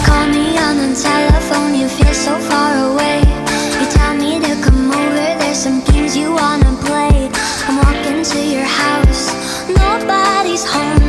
call me on the telephone, you feel so far away. You tell me to come over, there's some games you wanna play. I'm walking to your house, nobody's home.